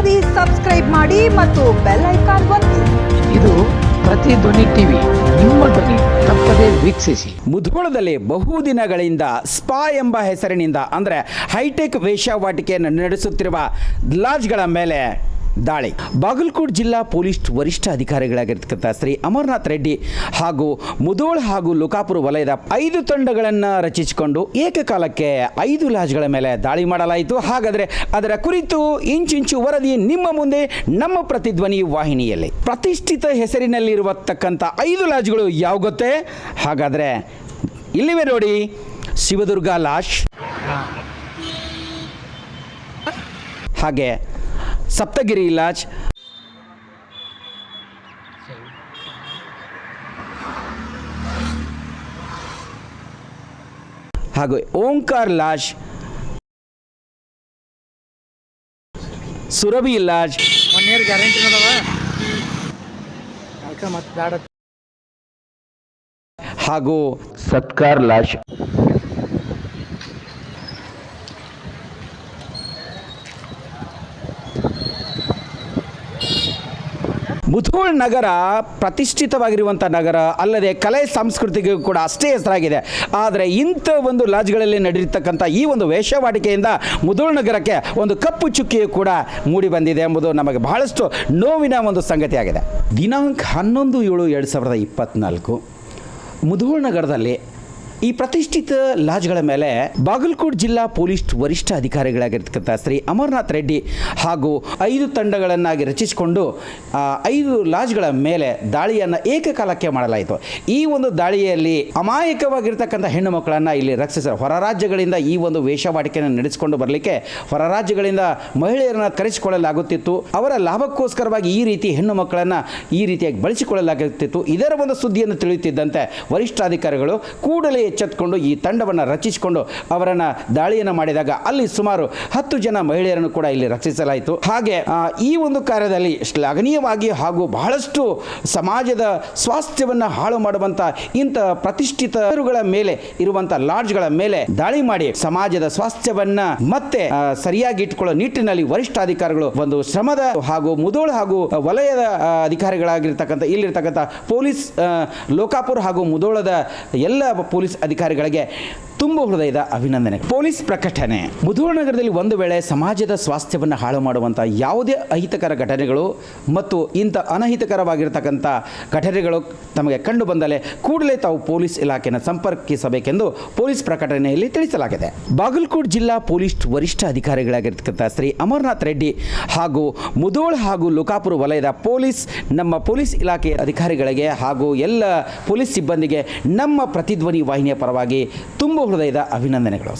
ವರದಿ ಸಬ್ಸ್ಕ್ರೈಬ್ ಮಾಡಿ ಮತ್ತು ಬೆಲ್ ಐಕಾನ್ ಒತ್ತಿ. ಇದು ಪ್ರತಿಧ್ವನಿ ಟಿವಿ, ನಿಮ್ಮ ಧ್ವನಿ, ತಪ್ಪದೇ ವೀಕ್ಷಿಸಿ. ಮುಧೋಳದಲ್ಲಿ ಬಹುದಿನಗಳಿಂದ ಸ್ಪಾ ಎಂಬ ಹೆಸರಿನಿಂದ ಅಂದರೆ ಹೈಟೆಕ್ ವೇಶ್ಯಾವಾಟಿಕೆಯನ್ನು ನಡೆಸುತ್ತಿರುವ ಲಾಡ್ಜ್ಗಳ ಮೇಲೆ ದಾಳಿ. ಬಾಗಲಕೋಟೆ ಜಿಲ್ಲಾ ಪೊಲೀಸ್ ವರಿಷ್ಠ ಅಧಿಕಾರಿಗಳಾಗಿರ್ತಕ್ಕಂಥ ಶ್ರೀ ಅಮರನಾಥ್ ರೆಡ್ಡಿ ಹಾಗೂ ಮುಧೋಳ ಹಾಗೂ ಲೋಕಾಪುರ ವಲಯದ 5 ತಂಡಗಳನ್ನು ರಚಿಸಿಕೊಂಡು ಏಕಕಾಲಕ್ಕೆ 5 ಲಾಡ್ಜ್ಗಳ ಮೇಲೆ ದಾಳಿ ಮಾಡಲಾಯಿತು. ಹಾಗಾದರೆ ಅದರ ಕುರಿತು ಇಂಚಿಂಚು ವರದಿ ನಿಮ್ಮ ಮುಂದೆ ನಮ್ಮ ಪ್ರತಿಧ್ವನಿ ವಾಹಿನಿಯಲ್ಲಿ. ಪ್ರತಿಷ್ಠಿತ ಹೆಸರಿನಲ್ಲಿರುವತಕ್ಕಂಥ 5 ಲಾಡ್ಜ್ಗಳು ಯಾವ ಗೊತ್ತೇ? ಹಾಗಾದರೆ ಇಲ್ಲಿವೆ ನೋಡಿ. ಶಿವದುರ್ಗ ಲಾಡ್ಜ್, ಹಾಗೆ ಸಪ್ತಗಿರಿ ಲಾಡ್ಜ್, ಹಾಗೂ ಓಂಕಾರ ಲಾಡ್ಜ್, ಸುರಭಿ ಲಾಡ್ಜ್, ಹಾಗೂ ಸತ್ಕಾರ್ ಲಾಡ್ಜ್. ಮುಧೋಳ ನಗರ ಪ್ರತಿಷ್ಠಿತವಾಗಿರುವಂಥ ನಗರ ಅಲ್ಲದೆ ಕಲೆ ಸಂಸ್ಕೃತಿಗೂ ಕೂಡ ಅಷ್ಟೇ ಹೆಸರಾಗಿದೆ. ಆದರೆ ಇಂಥ ಒಂದು ಲಾಡ್ಜ್ಗಳಲ್ಲಿ ನಡೆದಿರ್ತಕ್ಕಂಥ ಈ ಒಂದು ವೇಶ್ಯಾವಾಟಿಕೆಯಿಂದ ಮುಧೋಳ ನಗರಕ್ಕೆ ಒಂದು ಕಪ್ಪು ಚುಕ್ಕಿಯು ಕೂಡ ಮೂಡಿ ಬಂದಿದೆ ಎಂಬುದು ನಮಗೆ ಬಹಳಷ್ಟು ನೋವಿನ ಒಂದು ಸಂಗತಿಯಾಗಿದೆ. ದಿನಾಂಕ 11/7/2024 ಮುಧೋಳ ನಗರದಲ್ಲಿ ಈ ಪ್ರತಿಷ್ಠಿತ ಲಾಡ್ಜ್ಗಳ ಮೇಲೆ ಬಾಗಲಕೋಟೆ ಜಿಲ್ಲಾ ಪೊಲೀಸ್ ವರಿಷ್ಠ ಅಧಿಕಾರಿಗಳಾಗಿರ್ತಕ್ಕಂಥ ಶ್ರೀ ಅಮರನಾಥ್ ರೆಡ್ಡಿ ಹಾಗೂ 5 ತಂಡಗಳನ್ನಾಗಿ ರಚಿಸಿಕೊಂಡು 5 ಲಾಡ್ಜ್ಗಳ ಮೇಲೆ ದಾಳಿಯನ್ನು ಏಕಕಾಲಕ್ಕೆ ಮಾಡಲಾಯಿತು. ಈ ಒಂದು ದಾಳಿಯಲ್ಲಿ ಅಮಾಯಕವಾಗಿರ್ತಕ್ಕಂಥ ಹೆಣ್ಣು ಮಕ್ಕಳನ್ನು ಇಲ್ಲಿ ರಕ್ಷಿಸಲು ಹೊರ ರಾಜ್ಯಗಳಿಂದ ಈ ಒಂದು ವೇಶ್ಯಾವಾಟಿಕೆಯನ್ನು ನಡೆಸಿಕೊಂಡು ಬರಲಿಕ್ಕೆ ಹೊರ ರಾಜ್ಯಗಳಿಂದ ಮಹಿಳೆಯರನ್ನು ಕರೆಸಿಕೊಳ್ಳಲಾಗುತ್ತಿತ್ತು. ಅವರ ಲಾಭಕ್ಕೋಸ್ಕರವಾಗಿ ಈ ರೀತಿ ಹೆಣ್ಣು ಮಕ್ಕಳನ್ನು ಈ ರೀತಿಯಾಗಿ ಬಳಸಿಕೊಳ್ಳಲಾಗುತ್ತಿತ್ತು. ಇದರ ಒಂದು ಸುದ್ದಿಯನ್ನು ತಿಳಿಯುತ್ತಿದ್ದಂತೆ ವರಿಷ್ಠಾಧಿಕಾರಿಗಳು ಕೂಡಲೇ ಎಚ್ಚೆತ್ತುಕೊಂಡು ಈ ತಂಡವನ್ನು ರಚಿಸಿಕೊಂಡು ಅವರನ್ನು ದಾಳಿಯನ್ನು ಮಾಡಿದಾಗ ಅಲ್ಲಿ ಸುಮಾರು 10 ಜನ ಮಹಿಳೆಯರನ್ನು ಕೂಡ ಇಲ್ಲಿ ರಕ್ಷಿಸಲಾಯಿತು. ಹಾಗೆ ಈ ಒಂದು ಕಾರ್ಯದಲ್ಲಿ ಶ್ಲಾಘನೀಯವಾಗಿ ಹಾಗೂ ಬಹಳಷ್ಟು ಸಮಾಜದ ಸ್ವಾಸ್ಥ್ಯವನ್ನು ಹಾಳು ಮಾಡುವಂಥ ಇಂಥ ಪ್ರತಿಷ್ಠಿತರುಗಳ ಮೇಲೆ ಇರುವಂಥ ಲಾಡ್ಜ್ಗಳ ಮೇಲೆ ದಾಳಿ ಮಾಡಿ ಸಮಾಜದ ಸ್ವಾಸ್ಥ್ಯವನ್ನು ಮತ್ತೆ ಸರಿಯಾಗಿ ಇಟ್ಟುಕೊಳ್ಳೋ ನಿಟ್ಟಿನಲ್ಲಿ ವರಿಷ್ಠಾಧಿಕಾರಿಗಳು ಒಂದು ಶ್ರಮದ ಹಾಗೂ ಮುಧೋಳ ಹಾಗೂ ವಲಯದ ಅಧಿಕಾರಿಗಳಾಗಿರ್ತಕ್ಕಂಥ ಇಲ್ಲಿರ್ತಕ್ಕಂಥ ಪೊಲೀಸ್ ಲೋಕಾಪುರ ಹಾಗೂ ಮುಧೋಳದ ಎಲ್ಲ ಪೊಲೀಸ್ ಅಧಿಕಾರಿಗಳಿಗೆ ತುಂಬ ಹೃದಯದ ಅಭಿನಂದನೆ. ಪೊಲೀಸ್ ಪ್ರಕಟಣೆ. ಮುಧೋಳ ನಗರದಲ್ಲಿ ಒಂದು ವೇಳೆ ಸಮಾಜದ ಸ್ವಾಸ್ಥ್ಯವನ್ನು ಹಾಳು ಮಾಡುವಂಥ ಯಾವುದೇ ಅಹಿತಕರ ಘಟನೆಗಳು ಮತ್ತು ಇಂಥ ಅನಹಿತಕರವಾಗಿರ್ತಕ್ಕಂಥ ಘಟನೆಗಳು ತಮಗೆ ಕಂಡು ಬಂದಲೇ ಕೂಡಲೇ ತಾವು ಪೊಲೀಸ್ ಇಲಾಖೆಯನ್ನು ಸಂಪರ್ಕಿಸಬೇಕೆಂದು ಪೊಲೀಸ್ ಪ್ರಕಟಣೆಯಲ್ಲಿ ತಿಳಿಸಲಾಗಿದೆ. ಬಾಗಲಕೋಟೆ ಜಿಲ್ಲಾ ಪೊಲೀಸ್ ವರಿಷ್ಠ ಅಧಿಕಾರಿಗಳಾಗಿರ್ತಕ್ಕಂಥ ಶ್ರೀ ಅಮರನಾಥ್ ರೆಡ್ಡಿ ಹಾಗೂ ಮುಧೋಳ ಹಾಗೂ ಲೋಕಾಪುರ ವಲಯದ ನಮ್ಮ ಪೊಲೀಸ್ ಇಲಾಖೆ ಅಧಿಕಾರಿಗಳಿಗೆ ಹಾಗೂ ಎಲ್ಲ ಪೊಲೀಸ್ ಸಿಬ್ಬಂದಿಗೆ ನಮ್ಮ ಪ್ರತಿಧ್ವನಿ ವಾಹಿನಿಯ ಪರವಾಗಿ ತುಂಬ ಹೃದಯದ ಅಭಿನಂದನೆಗಳು.